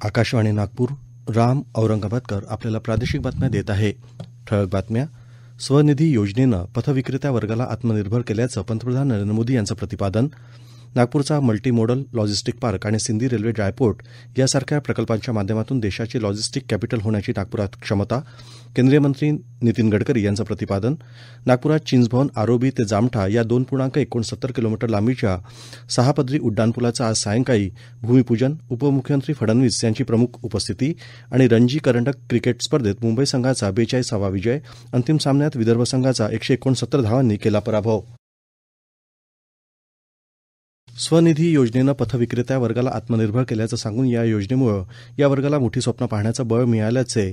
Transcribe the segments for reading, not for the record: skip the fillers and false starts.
आकाशवाणी नागपूर. राम औरंगाबादकर आपल्याला प्रादेशिक बातम्या देत आहे. ठळक बातम्या. स्वनिधी योजनेनं पथविक्रेत्या वर्गाला आत्मनिर्भर केल्याचं पंतप्रधान नरेंद्र मोदी यांचं प्रतिपादन. नागपूरचा मल्टी मोडल लॉजिस्टिक पार्क आणि सिंदी रेल्वे ड्रायपोर्ट यासारख्या प्रकल्पांच्या माध्यमातून देशाची लॉजिस्टिक कॅपिटल होण्याची नागपुरात क्षमता. केंद्रीय मंत्री नितीन गडकरी यांचं प्रतिपादन. नागपुरात चिंचभवन आरोबी ते जामठा या 2.69 किलोमीटर लांबीच्या 6 पदरी उड्डाणपुलाचं आज सायंकाळी भूमिपूजन. उपमुख्यमंत्री फडणवीस यांची प्रमुख उपस्थिती. आणि रणजी करंडक क्रिकेट स्पर्धेत मुंबई संघाचा 42वा विजय. अंतिम सामन्यात विदर्भ संघाचा 169 धावांनी केला पराभव. स्वनिधी योजनेनं पथविक्रेत्या वर्गाला आत्मनिर्भर केल्याचं सांगून या योजनेमुळं या वर्गाला मोठी स्वप्न पाहण्याचं बळ मिळाल्याचे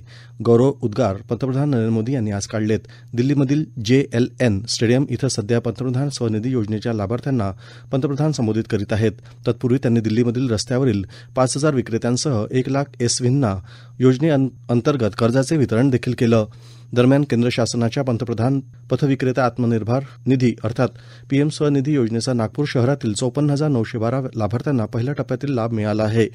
गौरव उद्गार पंतप्रधान नरेंद्र मोदी यांनी आज काढलेत. दिल्लीमधील JLN स्टेडियम इथं सध्या पंतप्रधान स्वनिधी योजनेच्या लाभार्थ्यांना पंतप्रधान संबोधित करीत आहेत. तत्पूर्वी त्यांनी दिल्लीमधील रस्त्यावरील 5,000 विक्रेत्यांसह 1 लाख SVंना योजनेअंतर्गत कर्जाचे वितरण देखील केलं. दरम्यान केंद्र शासनाच्या पंतप्रधान पथविक्रेता आत्मनिर्भर निधी अर्थात PM स्वनिधी योजनेचा नागपूर शहरातील 54,912 लाभार्थ्यांना पहिल्या टप्प्यातील लाभ मिळाला आहे.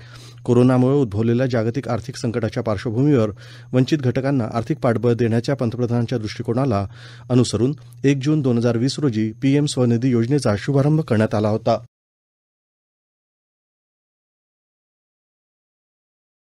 कोरोनामुळे उद्भवलेल्या जागतिक आर्थिक संकटाच्या पार्श्वभूमीवर वंचित घटकांना आर्थिक पाठबळ देण्याच्या पंतप्रधानांच्या दृष्टिकोनाला अनुसरून 1 जून 2020 रोजी PM स्वनिधी योजनेचा शुभारंभ करण्यात आला होता.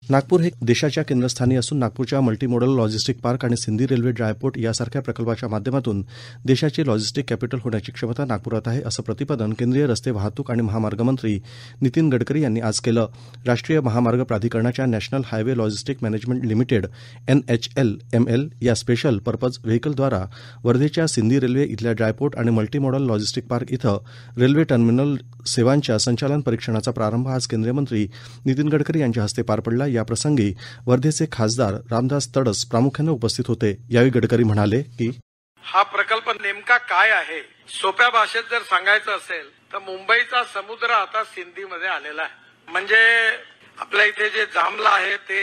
नागपूर हे देशाच्या केंद्रस्थानी असून नागपूरच्या मल्टीमोडल लॉजिस्टिक पार्क आणि सिंदी रेल्वे ड्रायपोर्ट यासारख्या प्रकल्पाच्या माध्यमातून देशाची लॉजिस्टिक कॅपिटल होण्याची क्षमता नागपुरात आहे, असं प्रतिपादन केंद्रीय रस्ते वाहतूक आणि महामार्ग मंत्री नितीन गडकरी यांनी आज केलं. राष्ट्रीय महामार्ग प्राधिकरणाच्या national highway logistic management limited NHLML या स्पेशल पर्पज व्हेकलद्वारा वर्धेच्या सिंदी रेल्वे इथल्या ड्रायपोर्ट आणि मल्टीमोडल लॉजिस्टिक पार्क इथं रेल्वे टर्मिनल सेवांच्या संचालन परीक्षणाचा प्रारंभ आज केंद्रीय मंत्री नितीन गडकरी यांच्या हस्ते पार पडला. या प्रसंगी वर्धेचे खासदार रामदास तडस प्रामुख्याने उपस्थित होते. यावेळी गडकरी म्हणाले की हा प्रकल्प नेमका काय आहे, सोप्या भाषेत जर सांगायचं असेल तर मुंबईचा समुद्र आता सिंधीमध्ये आलेला आहे. म्हणजे आपल्या इथे जे जामला आहे ते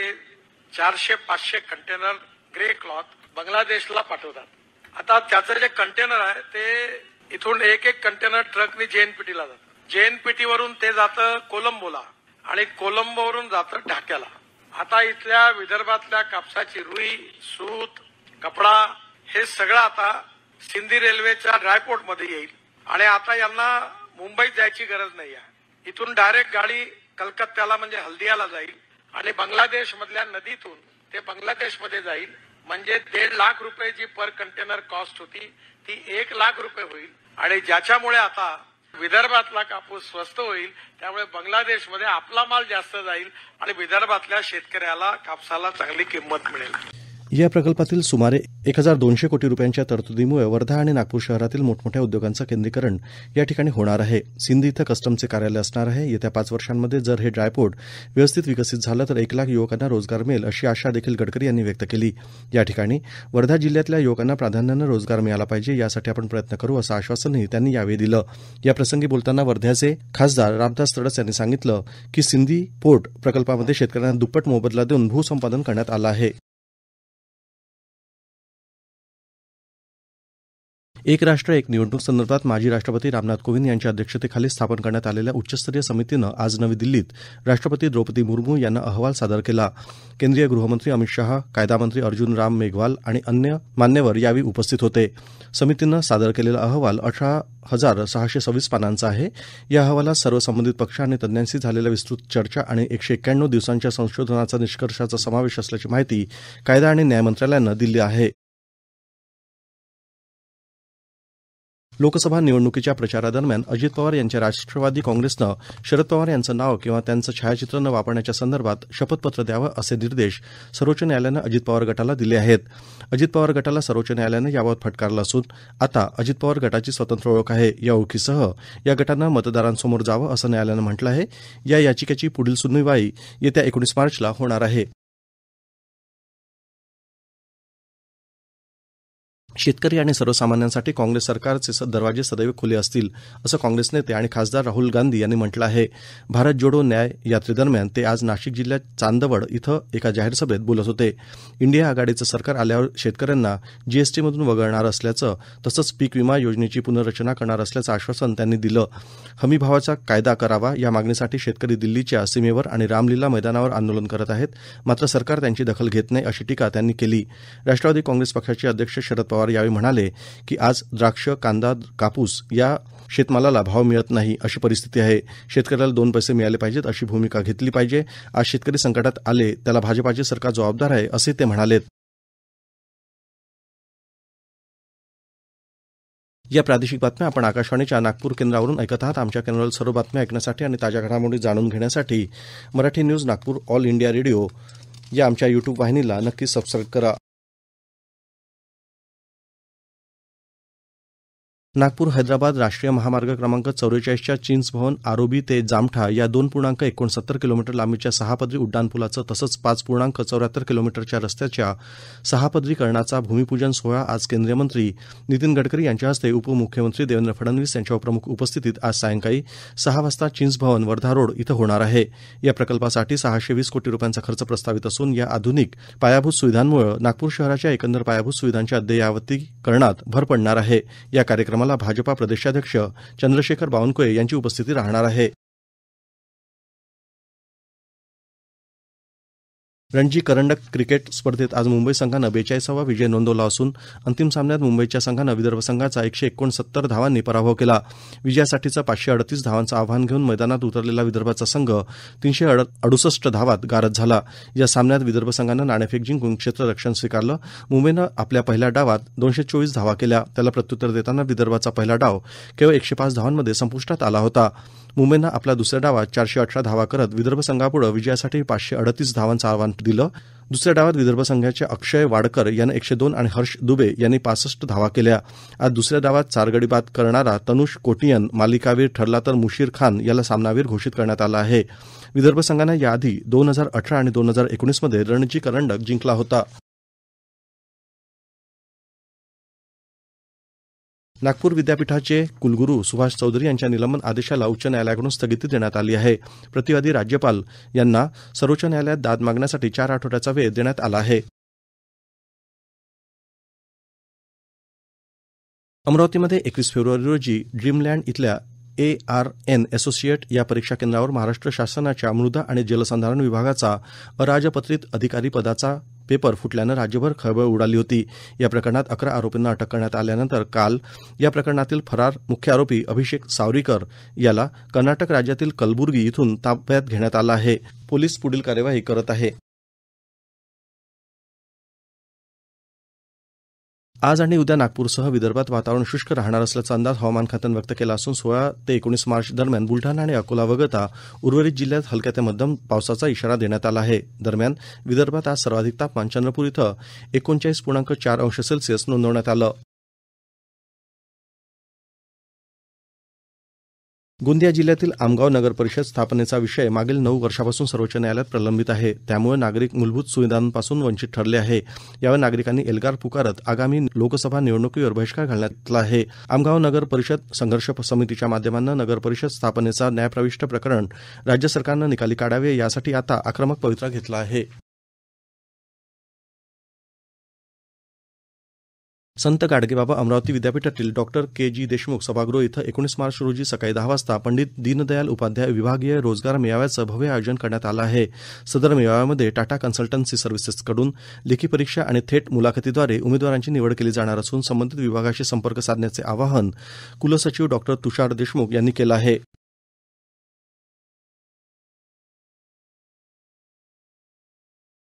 400-500 कंटेनर ग्रे क्लॉथ बांगलादेशला पाठवतात. आता त्याचं जे कंटेनर आहे ते इथून एक कंटेनर ट्रकनी JNPTला जातं. JNPT वरून ते जातं कोलंबोला आणि कोलंबोवरून जातं ढाक्याला. आता इथल्या विदर्भातल्या कापसाची रुई, सूत, कपडा हे सगळं आता सिंधी रेल्वेच्या ड्रायपोर्ट मध्ये येईल. आणि आता यांना मुंबईत जायची गरज नाही आहे. इथून डायरेक्ट गाडी कलकत्त्याला म्हणजे हल्दियाला जाईल आणि बांगलादेश मधल्या नदीतून ते बांगलादेश मध्ये जाईल. म्हणजे 1.5 लाख रुपये जी पर कंटेनर कॉस्ट होती ती 1 लाख रुपये होईल. आणि ज्याच्यामुळे आता विदर्भातला कापूस स्वस्त होईल, त्यामुळे बांगलादेशमध्ये आपला माल जास्त जाईल आणि विदर्भातल्या शेतकऱ्याला कापसाला चांगली किंमत मिळेल. या प्रकल्पातील सुमारे 1,200 कोटी रुपयांच्या तरतुदीमुळे वर्धा आणि नागपूर शहरातील मोठमोठ्या उद्योगांचं केंद्रीकरण या ठिकाणी होणार आहे. सिंधी इथं कस्टमचे कार्यालय असणार आहे. येत्या 5 वर्षांमध्ये जर हे ड्रायपोर्ट व्यवस्थित विकसित झालं तर 1 लाख युवकांना रोजगार मिळेल, अशी आशा देखील गडकरी यांनी व्यक्त केली. या ठिकाणी वर्धा जिल्ह्यातल्या युवकांना प्राधान्यानं रोजगार मिळाला पाहिजे, यासाठी आपण प्रयत्न करू, असं आश्वासनही त्यांनी यावेळी दिलं. या प्रसंगी बोलताना वर्ध्याचे खासदार रामदास तडस यांनी सांगितलं की सिंधी पोर्ट प्रकल्पामध्ये शेतकऱ्यांना दुप्पट मोबदला देऊन भूसंपादन करण्यात आलं आहे. एक राष्ट्र एक निवडणूक संदर्भात माजी राष्ट्रपती रामनाथ कोविंद यांच्या अध्यक्षतेखाली स्थापन करण्यात आलेल्या उच्चस्तरीय समितीनं आज नवी दिल्लीत राष्ट्रपती द्रौपदी मुर्मू यांना अहवाल सादर केला. केंद्रीय गृहमंत्री अमित शाह, कायदा मंत्री अर्जुन राम मेघवाल आणि अन्य मान्यवर यावेळी उपस्थित होते. समितीनं सादर केलेला अहवाल 18,626 पानांचा आहे. या अहवालात सर्व संबंधित पक्ष आणि तज्ज्ञांशी झालेल्या विस्तृत चर्चा आणि 191 दिवसांच्या संशोधनाचा निष्कर्षाचा समावेश असल्याची माहिती कायदा आणि न्याय मंत्रालयानं दिली आहे. लोकसभा निवडणुकीच्या प्रचारादरम्यान अजित पवार यांच्या राष्ट्रवादी काँग्रेसनं शरद पवार यांचं नाव किंवा त्यांचं छायाचित्र न वापरण्याच्या संदर्भात शपथपत्र द्यावं, असे निर्देश सर्वोच्च न्यायालयानं अजित पवार गटाला दिले आहेत. अजित पवार गटाला सर्वोच्च न्यायालयानं याबाबत फटकारलं असून आता अजित पवार गटाची स्वतंत्र ओळख आहे. या ओळखीसह या गटानं मतदारांसमोर जावं, असं न्यायालयानं म्हटलं आहे. या याचिकेची पुढील सुनावणी येत्या 19 मार्चला होणार आहे. शेतकरी आणि सर्वसामान्यांसाठी काँग्रेस सरकारचे दरवाजे सदैव खुले असतील, असं काँग्रेस नेते आणि खासदार राहुल गांधी यांनी म्हटलं आहे. भारत जोडो न्याय यात्रेदरम्यान ते आज नाशिक जिल्ह्यात चांदवड इथं एका जाहीर सभेत बोलत होते. इंडिया आघाडीचं सरकार आल्यावर शेतकऱ्यांना जीएसटीमधून वगळणार असल्याचं तसंच पीक विमा योजनेची पुनर्रचना करणार असल्याचं आश्वासन त्यांनी दिलं. हमीभावाचा कायदा करावा या मागणीसाठी शेतकरी दिल्लीच्या सीमेवर आणि रामलीला मैदानावर आंदोलन करत आहेत. मात्र सरकार त्यांची दखल घेत नाही, अशी टीका त्यांनी केली. राष्ट्रवादी काँग्रेस पक्षाचे अध्यक्ष शरद पवार यावेळी म्हणाले की आज द्राक्ष, कांदा, कापूस या शेतमालाला भाव मिळत नाही, अशी परिस्थिती आहे. शेतकऱ्याला 2 पैसे मिळाले पाहिजेत, अशी भूमिका घेतली पाहिजे. आज शेतकरी संकटात आले, त्याला भाजपाचे सरकार जबाबदार आहे, असे ते म्हणालेत. या प्रादेशिक बातम्या आपण आकाशवाणीच्या नागपूर केंद्रावरून ऐकत आहात. आमच्या केंद्रावरील सर्व बातम्या ऐकण्यासाठी आणि ताज्या घडामोडी जाणून घेण्यासाठी Marathi news Nagpur all India radio या आमच्या यूट्यूब वाहिनीला नक्की सबस्क्राईब करा. नागपूर हैदराबाद राष्ट्रीय महामार्ग क्रमांक 44च्या चिंच भवन आरोबी ते जामठा या 2.69 किलोमीटर लांबीच्या 6 पदरी उड्डाणपुलाचं तसंच 5.74 किलोमीटरच्या रस्त्याच्या 6 पदरीकरणाचा भूमिपूजन सोहळा आज केंद्रीय मंत्री नितीन गडकरी यांच्या हस्ते उपमुख्यमंत्री देवेंद्र फडणवीस यांच्या प्रमुख उपस्थितीत आज सायंकाळी 6 वाजता चिंच भवन वर्धा रोड इथं होणार आहे. या प्रकल्पासाठी 620 कोटी रुपयांचा खर्च प्रस्तावित असून या आधुनिक पायाभूत सुविधांमुळे नागपूर शहराच्या एकंदर पायाभूत सुविधांच्या अद्ययावतीकरणात भर पडणार आहे. या कार्यक्रमाला भाजपा प्रदेशाध्यक्ष चंद्रशेखर बावनकुळे यांची उपस्थिती राहणार आहे. रणजी करंडक क्रिकेट स्पर्धेत आज मुंबई संघानं 42वा विजय नोंदवला असून अंतिम सामन्यात मुंबअंईच्या संघानं विदर्भ संघाचा 169 धावांनी पराभव केला. विजयासाठीचं 538 धावांचं आव्हान घेऊन मैदानात उतरलेला विदर्भाचा संघ 368 धावात गारद झाला. या सामन्यात विदर्भ संघानं नाणेफेक जिंकून क्षेत्ररक्षण स्वीकारलं. मुंबईनं आपल्या पहिल्या डावात 224 धावा केल्या. त्याला प्रत्युत्तर देताना विदर्भाचा पहिला डाव केवळ 105 धावांमध्ये संपुष्टात आला होता. मुंबईनं आपल्या दुसऱ्या डावात 418 धावा करत विदर्भ संघापुढे विजयासाठी 538 धावांचं आव्हान दिलं. दुसऱ्या डावात विदर्भ संघाचे अक्षय वाडकर यानं 102 आणि हर्ष दुबे यांनी 65 धावा केल्या. आज दुसऱ्या डावात 4 गडी बाद करणारा तनुष कोटियन मालिकावीर ठरला तर मुशीर खान याला सामनावीर घोषित करण्यात आलं आहे. विदर्भ संघानं याआधी 2018 आणि 2019 मध्ये रणजी करंडक जिंकला होता. नागपूर विद्यापीठाचे कुलगुरू सुभाष चौधरी यांच्या निलंबन आदेशाला उच्च न्यायालयाकडून स्थगिती देण्यात आली आहे. प्रतिवादी राज्यपाल यांना सर्वोच्च न्यायालयात दाद मागण्यासाठी 4 आठवड्याचा वेळ देण्यात आला आहे. अमरावतीमध्ये 21 फेब्रुवारी रोजी ड्रीमलँड इथल्या ARN असोसिएट या परीक्षा केंद्रावर महाराष्ट्र शासनाच्या मृदा आणि जलसंधारण विभागाचा अराजपत्रित अधिकारी पदाचा पेपर फुटल्यानं राज्यभर खळबळ उडाली होती. या प्रकरणात 11 आरोपींना अटक करण्यात आल्यानंतर काल या प्रकरणातील फरार मुख्य आरोपी अभिषेक सावरीकर याला कर्नाटक राज्यातील कलबुर्गी इथून ताब्यात घेण्यात आलं आहे. पोलीस पुढील कार्यवाही करत आहे. आज आणि उद्या नागपूरसह विदर्भात वातावरण शुष्क राहणार असल्याचा अंदाज हवामान खात्यानं व्यक्त केला असून 16 ते 19 मार्च दरम्यान बुलढाणा आणि अकोला वगळता उर्वरित जिल्ह्यात हलक्या ते मध्यम पावसाचा इशारा देण्यात आला आहे. दरम्यान विदर्भात आज सर्वाधिक तापमान चंद्रपूर इथं 39.4 अंश सेल्सिअस नोंदवण्यात आलं. गोंदिया जिल्ह्यातील आमगाव नगर परिषद स्थापनेचा विषय मागील 9 वर्षापासून सर्वोच्च न्यायालयात प्रलंबित आहे. त्यामुळे नागरिक मूलभूत सुविधांपासून वंचित ठरले आहे. यावेळी नागरिकांनी एल्गार पुकारत आगामी लोकसभा निवडणुकीवर बहिष्कार घालण्यात आला आहे. आमगाव नगर परिषद संघर्ष समितीच्या माध्यमानं नगर परिषद स्थापनेचा न्यायप्रविष्ट प्रकरण राज्य सरकारनं निकाली काढावे यासाठी आता आक्रमक पवित्रा घेतला आहे. संत गाडगेबाबा अमरावती विद्यापीठातील डॉ. के.जी. देशमुख सभागृह इथं 19 मार्च रोजी सकाळी 10 वाजता पंडित दीनदयाल उपाध्याय विभागीय रोजगार मेळाव्याचं भव्य आयोजन करण्यात आलं आहे. सदर मेळाव्यामध्ये टाटा कन्सल्टन्सी सर्व्हिसेसकडून लेखी परीक्षा आणि थेट मुलाखतीद्वारे उमेदवारांची निवड केली जाणार असून संबंधित विभागाशी संपर्क साधण्याचे आवाहन कुलसचिव डॉ. तुषार देशमुख यांनी केलं आहे.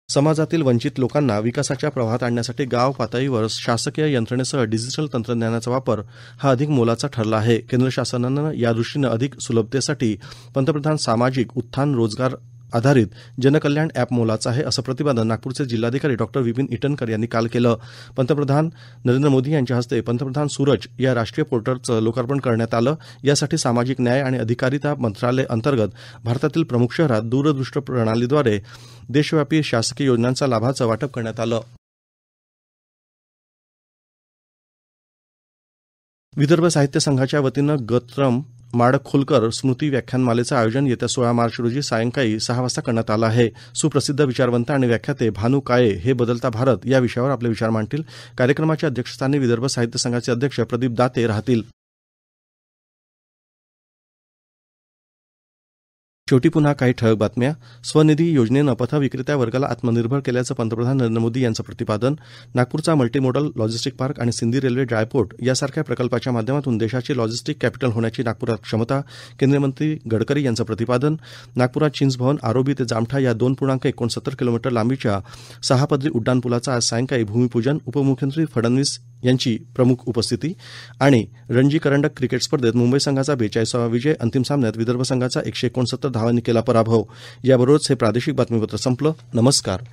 समाजातील वंचित लोकांना विकासाच्या प्रवाहात आणण्यासाठी गाव पातळीवर शासकीय यंत्रणेसह डिजिटल तंत्रज्ञानाचा वापर हा अधिक मोलाचा ठरला आहे. केंद्र शासनानं यादृष्टीनं अधिक सुलभतेसाठी पंतप्रधान सामाजिक उत्थान रोजगार आधारित जनकल्याण ॲप मोलाचं आहे, असं प्रतिपादन नागपूरचे जिल्हाधिकारी डॉ. विपिन ईटनकर यांनी काल केलं. पंतप्रधान नरेंद्र मोदी यांच्या हस्ते पंतप्रधान सूरज या राष्ट्रीय पोर्टलचं लोकार्पण करण्यात आलं. यासाठी सामाजिक न्याय आणि अधिकारिता मंत्रालय अंतर्गत भारतातील प्रमुख शहरात दूरदृश्य प्रणालीद्वारे देशव्यापी शासकीय योजनांचा लाभाचं वाटप करण्यात आलं. विदर्भ साहित्य संघाच्या वतीनं गत्रम माडखोलकर स्मृती व्याख्यानमालेचं आयोजन येत्या 16 मार्च रोजी सायंकाळी 6 वाजता करण्यात आलं आहे. सुप्रसिद्ध विचारवंत आणि व्याख्याते भानू काळे हे बदलता भारत या विषयावर आपले विचार मांडतील. कार्यक्रमाच्या अध्यक्षस्थानी विदर्भ साहित्य संघाचे अध्यक्ष प्रदीप दाते राहतील. शेवटी पुन्हा काही ठळक बातम्या. स्वनिधी योजनेनं पथविक्रेत्या वर्गाला आत्मनिर्भर केल्याचं पंतप्रधान नरेंद्र मोदी यांचं प्रतिपादन. नागपूरचा मल्टीमोडल लॉजिस्टिक पार्क आणि सिंदी रेल्वे ड्रायपोर्ट यासारख्या प्रकल्पाच्या माध्यमातून देशाची लॉजिस्टिक कॅपिटल होण्याची नागपुरात क्षमता. केंद्रीय मंत्री गडकरी यांचं प्रतिपादन. नागपुरात चिंचभवन आरोबी ते जामठा या 2.69 किलोमीटर लांबीच्या 6 पदरी उड्डाणपुलाचं आज सायंकाळी भूमिपूजन. उपमुख्यमंत्री फडणवीस यांची प्रमुख उपस्थिती. आणि रणजी करंडक क्रिकेट स्पर्धेत मुंबई संघाचा 42वा विजय. अंतिम सामन्यात विदर्भ संघाचा 169 धावांनी केला पराभव. याबरोबरच हे प्रादेशिक बातमीपत्र संपलं. नमस्कार.